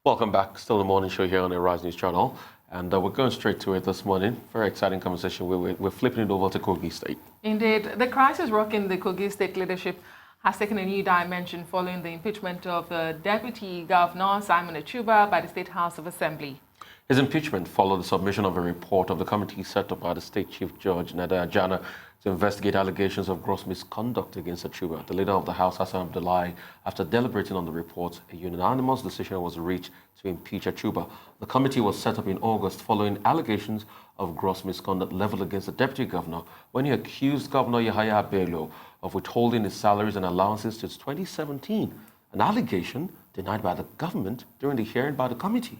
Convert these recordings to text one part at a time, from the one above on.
Welcome back. Still the morning show here on the Rise News channel. And we're going straight to it this morning. Very exciting conversation. We're flipping it over to Kogi State. Indeed. The crisis rocking the Kogi State leadership has taken a new dimension following the impeachment of the Deputy Governor, Simon Achuba, by the State House of Assembly. His impeachment followed the submission of a report of the committee set up by the State Chief Judge, Nada Ajana, to investigate allegations of gross misconduct against Achuba. The leader of the House, Hassan Abdullahi, after deliberating on the report, a unanimous decision was reached to impeach Achuba. The committee was set up in August following allegations of gross misconduct leveled against the deputy governor when he accused Governor Yahaya Bello of withholding his salaries and allowances since 2017, an allegation denied by the government during the hearing by the committee.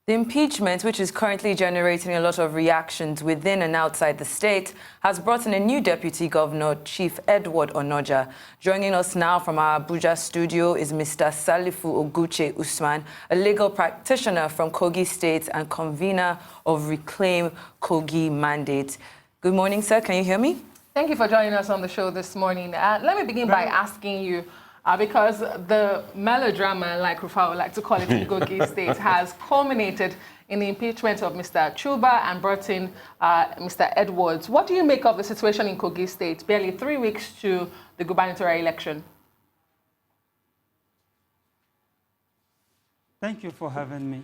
The impeachment, which is currently generating a lot of reactions within and outside the state, has brought in a new deputy governor, Chief Edward Onoja. Joining us now from our Abuja studio is Mr. Salifu Oguche Usman, a legal practitioner from Kogi State and convener of Reclaim Kogi Mandate. Good morning, sir. Can you hear me? Thank you for joining us on the show this morning. Let me begin by asking you, because the melodrama, like Rufa would like to call it in Kogi State, has culminated in the impeachment of Mr. Achuba and brought in Mr. Edwards. What do you make of the situation in Kogi State, barely 3 weeks to the gubernatorial election? Thank you for having me.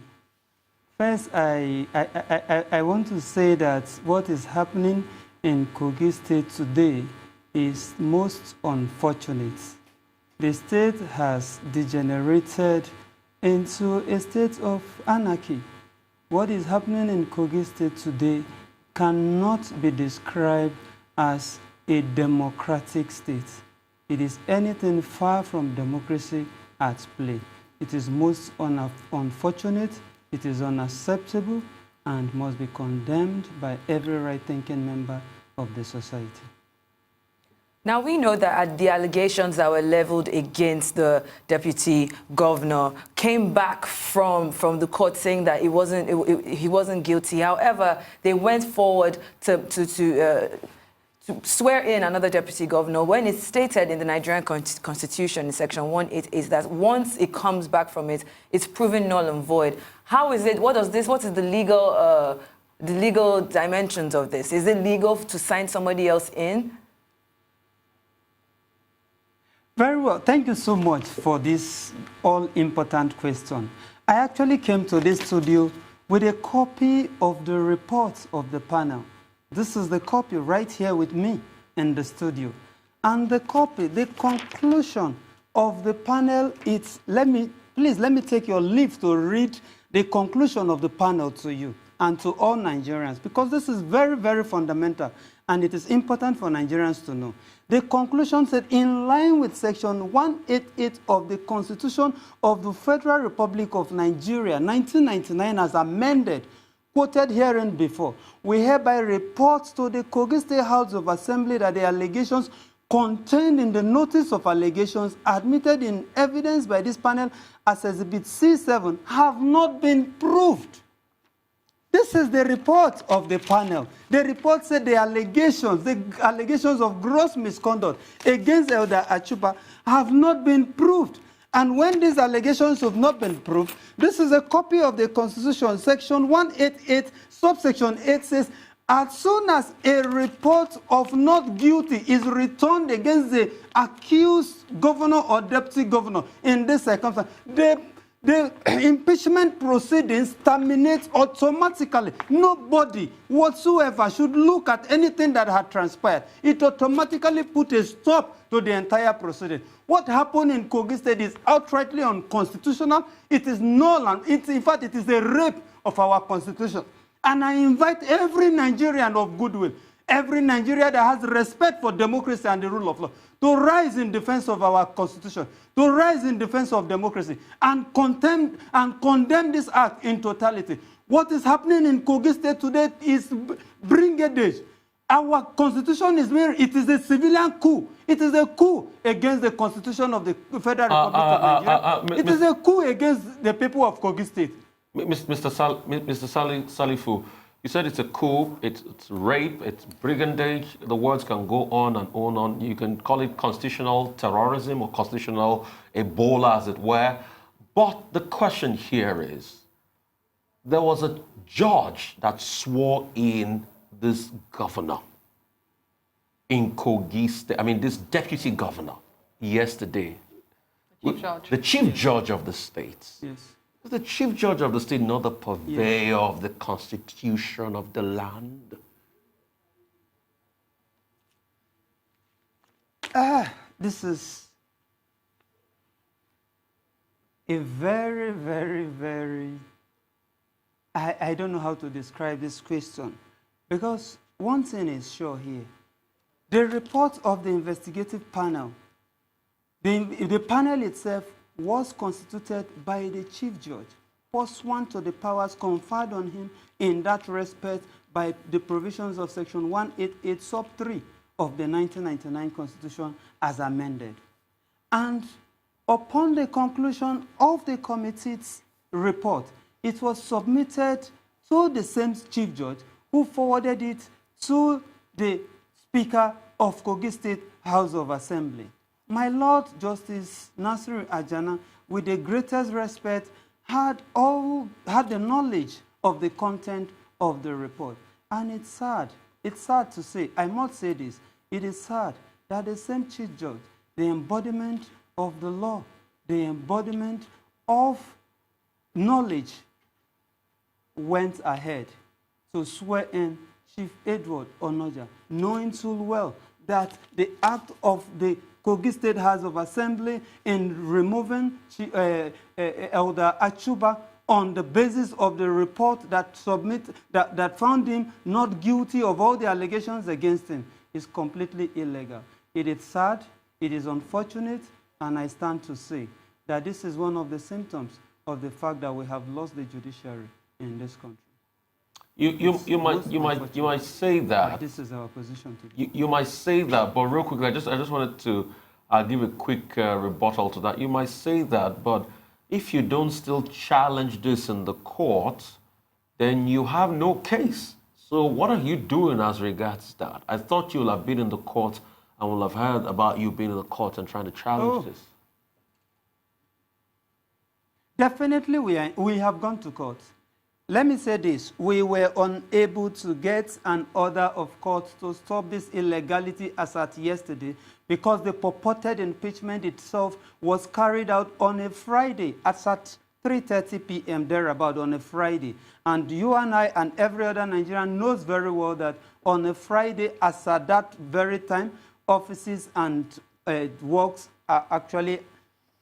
First, I want to say that what is happening in Kogi State today is most unfortunate. The state has degenerated into a state of anarchy. What is happening in Kogi State today cannot be described as a democratic state. It is anything far from democracy at play. It is most unfortunate, it is unacceptable, and must be condemned by every right-thinking member of the society. Now, we know that the allegations that were leveled against the deputy governor came back from the court saying that he wasn't guilty. However, they went forward to swear in another deputy governor when it's stated in the Nigerian Constitution in Section 188 that once it comes back from it, it's proven null and void. How is it? What is the legal dimensions of this? Is it legal to sign somebody else in? Very well. Thank you so much for this all-important question. I actually came to this studio with a copy of the report of the panel. This is the copy right here with me in the studio. And the copy, the conclusion of the panel, please let me take your leave to read the conclusion of the panel to you and to all Nigerians, because this is very, very fundamental, and it is important for Nigerians to know. The conclusion said, in line with Section 188 of the Constitution of the Federal Republic of Nigeria, 1999, as amended, quoted herein before, we hereby report to the Kogi State House of Assembly that the allegations contained in the notice of allegations admitted in evidence by this panel as Exhibit C7 have not been proved. This is the report of the panel. The report said the allegations of gross misconduct against Elder Achuba have not been proved. And when these allegations have not been proved, this is a copy of the Constitution. Section 188, subsection 8 says, as soon as a report of not guilty is returned against the accused governor or deputy governor in this circumstance, the impeachment proceedings terminate automatically. Nobody whatsoever should look at anything that had transpired. It automatically put a stop to the entire proceeding. What happened in Kogi State is outrightly unconstitutional. It is null, and in fact, it is a rape of our constitution. And I invite every Nigerian of goodwill, every Nigerian that has respect for democracy and the rule of law, to rise in defense of our constitution, to rise in defense of democracy, and condemn this act in totality. What is happening in Kogi State today is brigandage. Our constitution it is a civilian coup. It is a coup against the constitution of the Federal Republic of Nigeria. It is a coup against the people of Kogi State. Mr. Salifu, you said it's a coup, it's rape, it's brigandage. The words can go on and on and on. You can call it constitutional terrorism or constitutional Ebola, as it were. But the question here is, there was a judge that swore in this governor in Kogi State, this deputy governor yesterday. The chief judge. The chief judge of the state. Yes. Is the chief judge of the state not the purveyor of the constitution of the land? This is a very, very, very, I don't know how to describe this question, because one thing is sure here. The report of the investigative panel, the panel itself was constituted by the chief judge, pursuant to the powers conferred on him in that respect by the provisions of section 188 sub 3 of the 1999 Constitution as amended. And upon the conclusion of the committee's report, it was submitted to the same chief judge who forwarded it to the Speaker of Kogi State House of Assembly. My Lord Justice Nasiru Ajana, with the greatest respect, had the knowledge of the content of the report. And it's sad to say, I must say this, it is sad that the same chief judge, the embodiment of the law, the embodiment of knowledge, went ahead to swear in Chief Edward Onoja, knowing full well that the act of the Kogi State House of Assembly in removing Elder Achuba on the basis of the report that found him not guilty of all the allegations against him is completely illegal. It is sad, it is unfortunate, and I stand to say that this is one of the symptoms of the fact that we have lost the judiciary in this country. You might say that. But this is our position today. You might say that, but real quickly, I just wanted to give a quick rebuttal to that. You might say that, but if you don't still challenge this in the court, then you have no case. So what are you doing as regards that? I thought you will have been in the court and will have heard about you being in the court and trying to challenge this. Definitely we have gone to court. Let me say this, we were unable to get an order of court to stop this illegality as at yesterday because the purported impeachment itself was carried out on a Friday at 3:30 p.m. thereabout on a Friday. And you and I and every other Nigerian knows very well that on a Friday as at that very time, offices and works are actually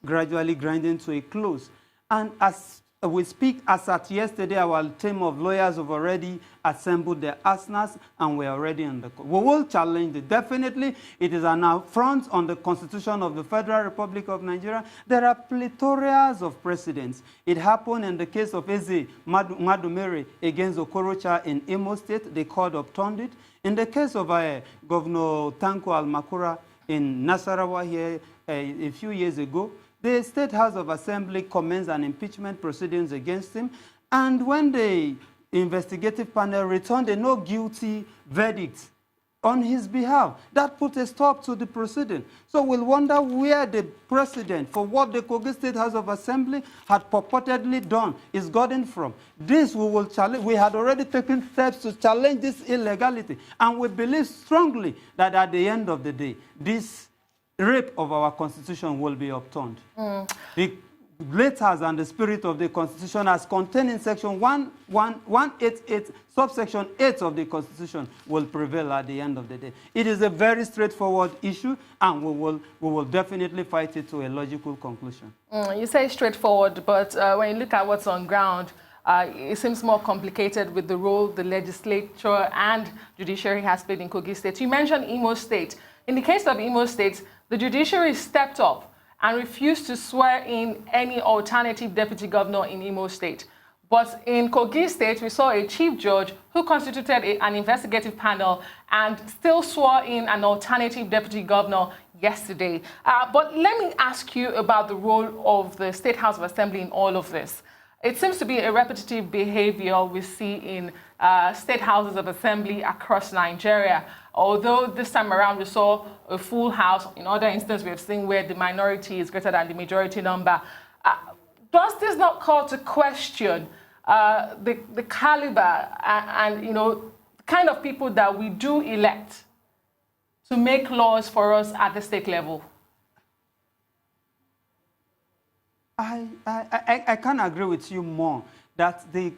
gradually grinding to a close. And as we speak, as at yesterday, our team of lawyers have already assembled their arsenals and we're already in the court. We will challenge it. Definitely, it is an affront on the Constitution of the Federal Republic of Nigeria. There are plethora of precedents. It happened in the case of Eze Madumere against Okorocha in Imo State. The court upturned it. In the case of Governor Tanko Almakura in Nasarawa here a few years ago, the State House of Assembly commenced an impeachment proceedings against him, and when the investigative panel returned a no guilty verdict on his behalf, that put a stop to the proceeding. So we'll wonder where the precedent for what the Kogi State House of Assembly had purportedly done is gotten from. This we will challenge. We had already taken steps to challenge this illegality, and we believe strongly that at the end of the day, this rape of our Constitution will be upturned. The letters and the spirit of the Constitution as contained in section 188, subsection 8 of the Constitution will prevail at the end of the day. It is a very straightforward issue, and we will definitely fight it to a logical conclusion. You say straightforward, but when you look at what's on ground, it seems more complicated with the role the legislature and judiciary has played in Kogi State. You mentioned Imo State. In the case of Imo State, the judiciary stepped up and refused to swear in any alternative deputy governor in Imo State. But in Kogi State, we saw a chief judge who constituted an investigative panel and still swore in an alternative deputy governor yesterday. But let me ask you about the role of the State House of Assembly in all of this. It seems to be a repetitive behavior we see in state houses of assembly across Nigeria. Although this time around we saw a full house, in other instances we have seen where the minority is greater than the majority number. does this not call to question the caliber and you know, kind of people that we do elect to make laws for us at the state level? I can't agree with you more that the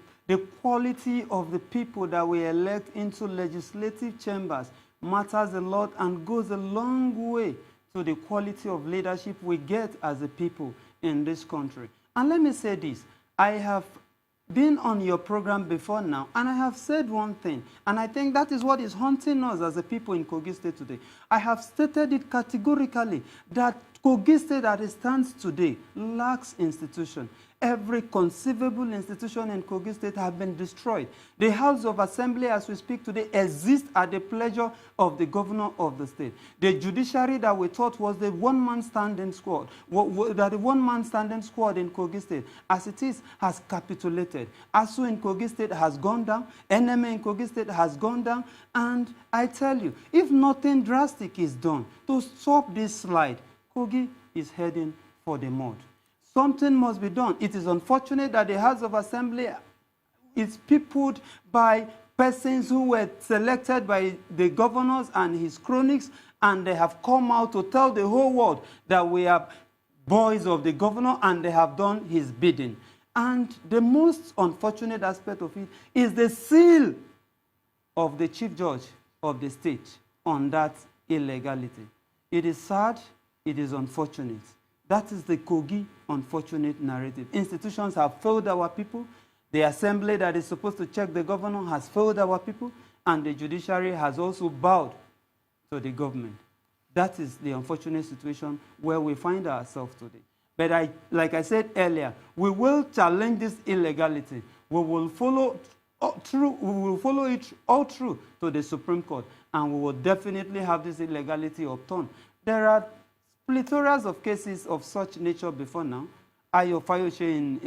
quality of the people that we elect into legislative chambers matters a lot and goes a long way to the quality of leadership we get as a people in this country. And let me say this, I have been on your program before now, and I have said one thing, and I think that is what is haunting us as a people in Kogi State today. I have stated it categorically that Kogi State, as it stands today, lacks institution. Every conceivable institution in Kogi State has been destroyed. The House of Assembly, as we speak today, exists at the pleasure of the governor of the state. The judiciary that we thought was the one-man standing squad, that the one-man standing squad in Kogi State, as it is, has capitulated. ASU in Kogi State has gone down, NMA in Kogi State has gone down, and I tell you, if nothing drastic is done to stop this slide, Kogi is heading for the mud. Something must be done. It is unfortunate that the House of Assembly is peopled by persons who were selected by the governors and his cronies, and they have come out to tell the whole world that we are boys of the governor, and they have done his bidding. And the most unfortunate aspect of it is the seal of the chief judge of the state on that illegality. It is sad, it is unfortunate. That is the Kogi unfortunate narrative. Institutions have failed our people. The assembly that is supposed to check the governor has failed our people, and the judiciary has also bowed to the government. That is the unfortunate situation where we find ourselves today. But like I said earlier, we will challenge this illegality. We will follow it all through to the Supreme Court, and we will definitely have this illegality upturned. There are plethora of cases of such nature before now. Ayo Fayose in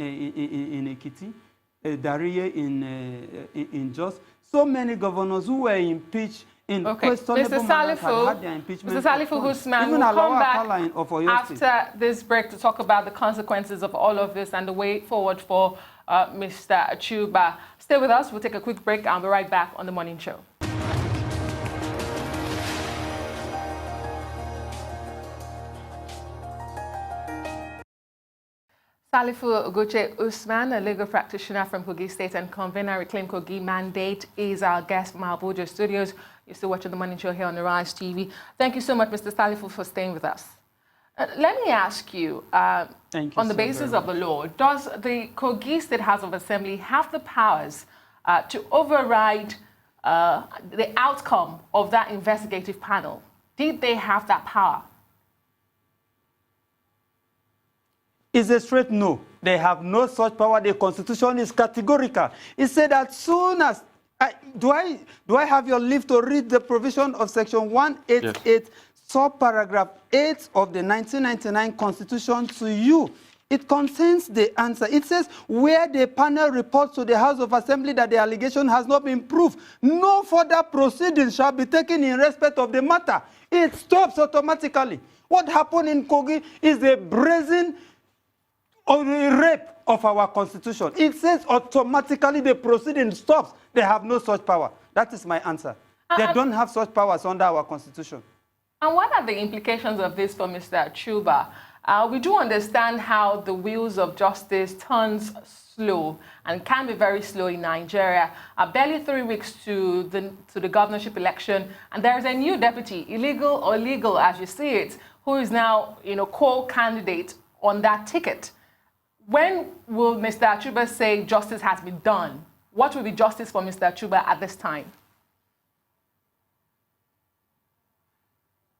Ekiti, Dariye in Jos. So many governors who were impeached in questionable manners had their impeachment. Mr. Salifu Usman, we'll come back after this break to talk about the consequences of all of this and the way forward for Mr. Achuba. Stay with us. We'll take a quick break and we'll be right back on The Morning Show. Salifu Oguche Usman, a legal practitioner from Kogi State and convener Reclaim Kogi Mandate, is our guest from our Abuja studios. You're still watching The Morning Show here on the Rise TV. Thank you so much, Mr. Salifu, for staying with us. Let me ask you, on the basis of the law, does the Kogi State House of Assembly have the powers to override the outcome of that investigative panel? Did they have that power? It's a straight no. They have no such power. The Constitution is categorical. It said that soon as... do I have your leave to read the provision of Section 188, yes, subparagraph 8 of the 1999 Constitution to you? It contains the answer. It says, where the panel reports to the House of Assembly that the allegation has not been proved, no further proceedings shall be taken in respect of the matter. It stops automatically. What happened in Kogi is a brazen or a rape of our Constitution. It says automatically the proceeding stops. They have no such power. That is my answer. They don't have such powers under our Constitution. And what are the implications of this for Mr. Achuba? We do understand how the wheels of justice turns slow and can be very slow in Nigeria. Barely 3 weeks to the governorship election, and there is a new deputy, illegal or legal as you see it, who is now, co-candidate on that ticket. When will Mr. Achuba say justice has been done? What will be justice for Mr. Achuba at this time?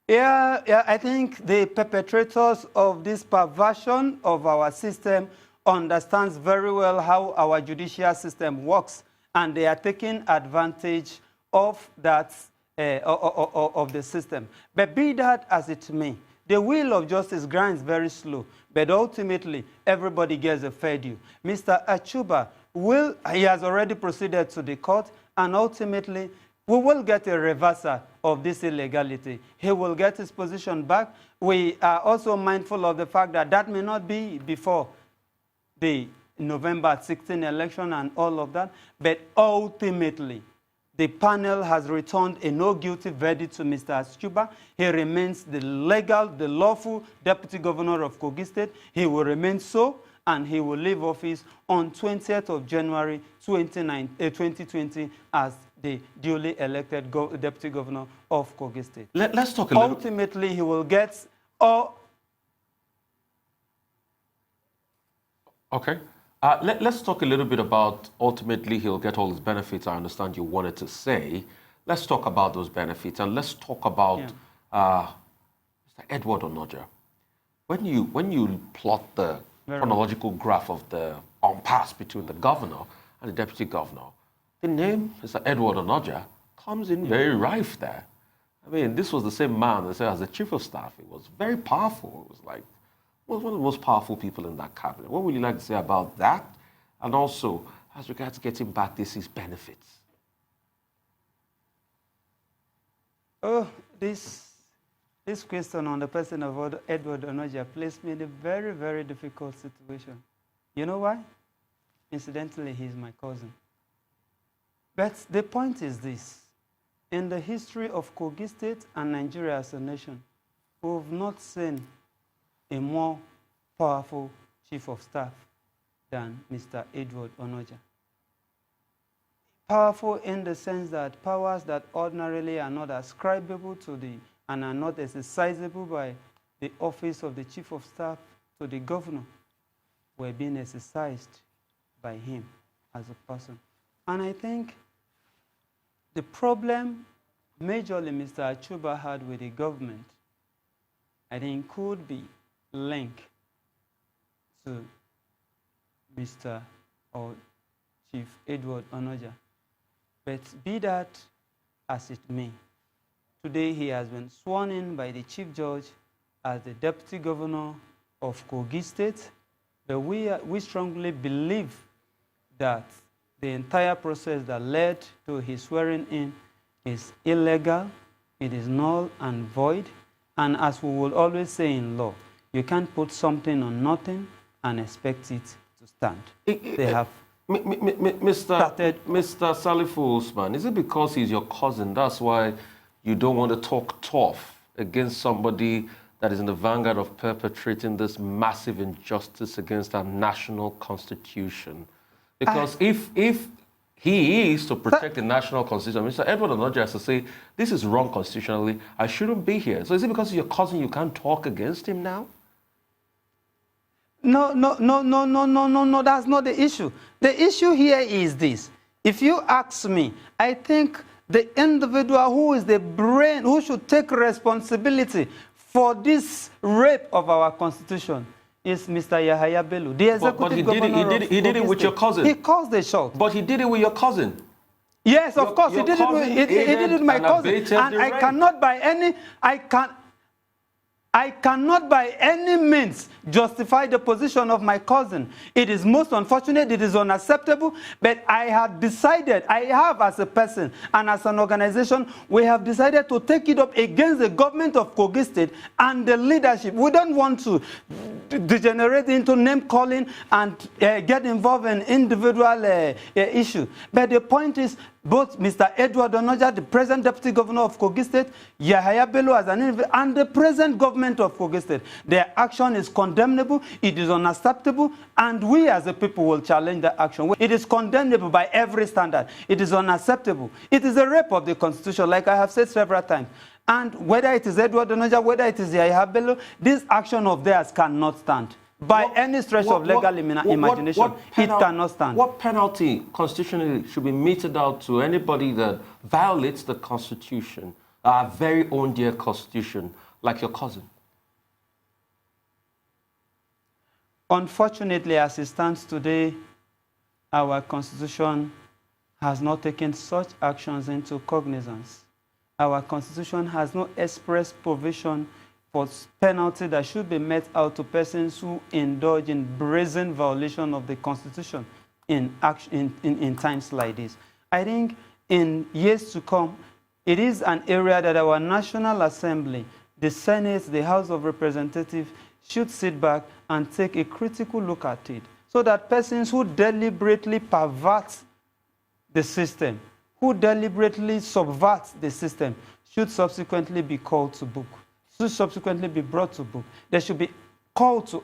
Yeah, I think the perpetrators of this perversion of our system understands very well how our judicial system works, and they are taking advantage of that, of the system. But be that as it may, the wheel of justice grinds very slow, but ultimately everybody gets a fair due. Mr. Achuba he has already proceeded to the court, and ultimately we will get a reversal of this illegality. He will get his position back. We are also mindful of the fact that that may not be before the November 16 election and all of that, but ultimately, the panel has returned a no guilty verdict to Mr. Achuba. He remains the lawful deputy governor of Kogi State. He will remain so, and he will leave office on 20th of January 2020 as the duly elected deputy governor of Kogi State. Let's talk a little. Ultimately, he will get all. Okay. Let's talk a little bit about ultimately he'll get all his benefits. I understand you wanted to say. Let's talk about those benefits, and let's talk about Mr. Edward Onoja. When you plot the chronological graph of the impasse between the governor and the deputy governor, the name Mr. Edward Onoja comes in very rife there. I mean, this was the same man that said as the chief of staff, it was very powerful. It was like was one of the most powerful people in that cabinet. What would you like to say about that? And also, as regards getting back his benefits? Oh, this question on the person of Edward Onoja placed me in a very, very difficult situation. You know why? Incidentally, he's my cousin. But the point is this. In the history of Kogi State and Nigeria as a nation, we've not seen a more powerful chief of staff than Mr. Edward Onoja. Powerful in the sense that powers that ordinarily are not ascribable to and are not exercisable by the office of the chief of staff to the governor were being exercised by him as a person. And I think the problem majorly Mr. Achuba had with the government, I think, could be linked to Mr. or Chief Edward Onoja. But be that as it may, today he has been sworn in by the Chief Judge as the Deputy Governor of Kogi State. But we strongly believe that the entire process that led to his swearing in is illegal, it is null and void, and as we will always say in law, you can't put something on nothing and expect it to stand. They have Mr. Salifu Usman, is it because he's your cousin, that's why you don't want to talk tough against somebody that is in the vanguard of perpetrating this massive injustice against our national constitution? Because if he is to protect the national constitution, Mr. Edward Onoja has to say, this is wrong constitutionally, I shouldn't be here. So is it because he's your cousin you can't talk against him now? No, that's not the issue. The issue here is this. If you ask me, I think the individual who is the brain, who should take responsibility for this rape of our constitution is Mr. Yahaya Bello, the executive governor. He did it with your cousin. He caused the shot. But he did it with your cousin. Yes, of course, he did it with my cousin. And I cannot by any means justify the position of my cousin. It is most unfortunate, it is unacceptable, but I have as a person and as an organization, we have decided to take it up against the government of Kogi State and the leadership. We don't want to degenerate into name calling and get involved in individual issue. But the point is, both Mr. Edward Onoja, the present deputy governor of Kogi State, Yahaya Bello as an individual, and the present government of Kogi State, their action is condemnable, it is unacceptable, and we as a people will challenge that action. It is condemnable by every standard. It is unacceptable. It is a rape of the constitution, like I have said several times. And whether it is Edward Onoja, whether it is Yahaya Bello, this action of theirs cannot stand. By any stretch of legal imagination, it cannot stand. What penalty constitutionally should be meted out to anybody that violates the Constitution, our very own dear Constitution, like your cousin? Unfortunately, as it stands today, our Constitution has not taken such actions into cognizance. Our Constitution has no express provision for penalty that should be met out to persons who indulge in brazen violation of the Constitution in times like this. I think in years to come, it is an area that our National Assembly, the Senate, the House of Representatives should sit back and take a critical look at it, so that persons who deliberately pervert the system, who deliberately subvert the system, should subsequently be called to book, should subsequently be brought to book. They should be called to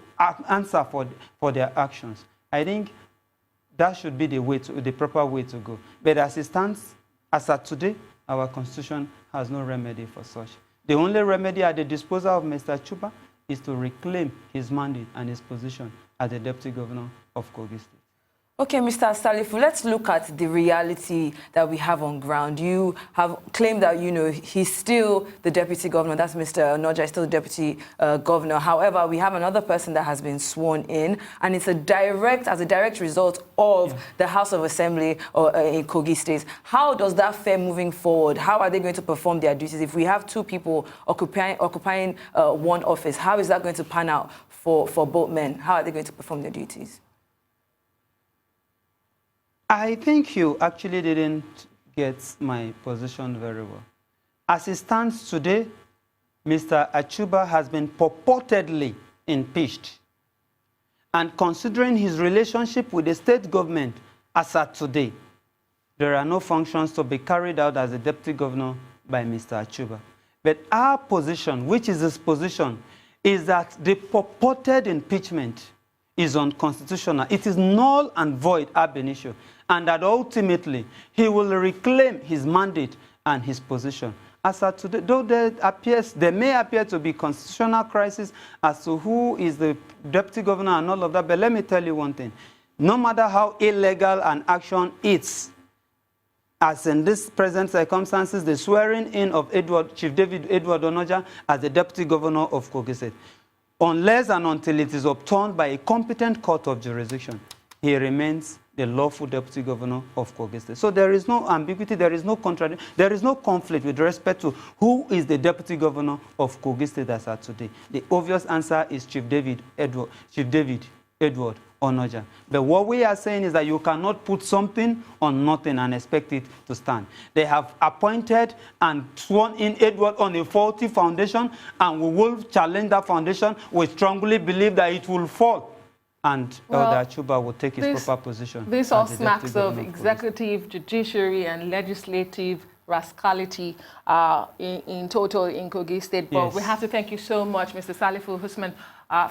answer for their actions. I think that should be the proper way to go. But as it stands, as at today, our constitution has no remedy for such. The only remedy at the disposal of Mr. Achuba is to reclaim his mandate and his position as the deputy governor of Kogi State. Okay, Mr. Salifu, let's look at the reality that we have on ground. You have claimed that, he's still the deputy governor. That's Mr. Onoja, still the deputy governor. However, we have another person that has been sworn in, and it's as a direct result of the House of Assembly in Kogi State. How does that fare moving forward? How are they going to perform their duties? If we have two people occupying one office, how is that going to pan out for both men? How are they going to perform their duties? I think you actually didn't get my position very well. As it stands today, Mr. Achuba has been purportedly impeached. And considering his relationship with the state government as at today, there are no functions to be carried out as a deputy governor by Mr. Achuba. But our position, which is his position, is that the purported impeachment is unconstitutional. It is null and void ab initio, and that ultimately he will reclaim his mandate and his position. As of today, though there may appear to be constitutional crisis as to who is the deputy governor and all of that, but let me tell you one thing. No matter how illegal an action is, as in this present circumstances, the swearing in of Chief David Edward Onoja as the deputy governor of Kogi State, unless and until it is overturned by a competent court of jurisdiction, he remains the lawful deputy governor of Kogi State. So there is no ambiguity, there is no contradiction, there is no conflict with respect to who is the deputy governor of Kogi State as at today. The obvious answer is Chief David Edward Onoja. But what we are saying is that you cannot put something on nothing and expect it to stand. They have appointed and sworn in Edward on a faulty foundation, and we will challenge that foundation. We strongly believe that it will fall, and Elder Achuba will take his proper position. This all smacks of executive, judiciary, and legislative rascality in total in Kogi State. But we have to thank you so much, Mr. Salifu Usman,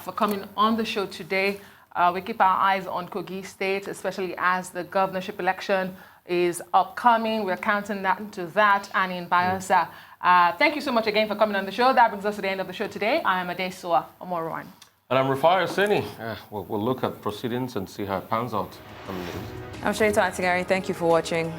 for coming on the show today. We keep our eyes on Kogi State, especially as the governorship election is upcoming. We're counting to that, and in Bayelsa. Thank you so much again for coming on the show. That brings us to the end of the show today. I am Adesua Omorwan. And I'm Rufai Oseni. We'll look at proceedings and see how it pans out. I'm Sherita Atigari. Thank you for watching.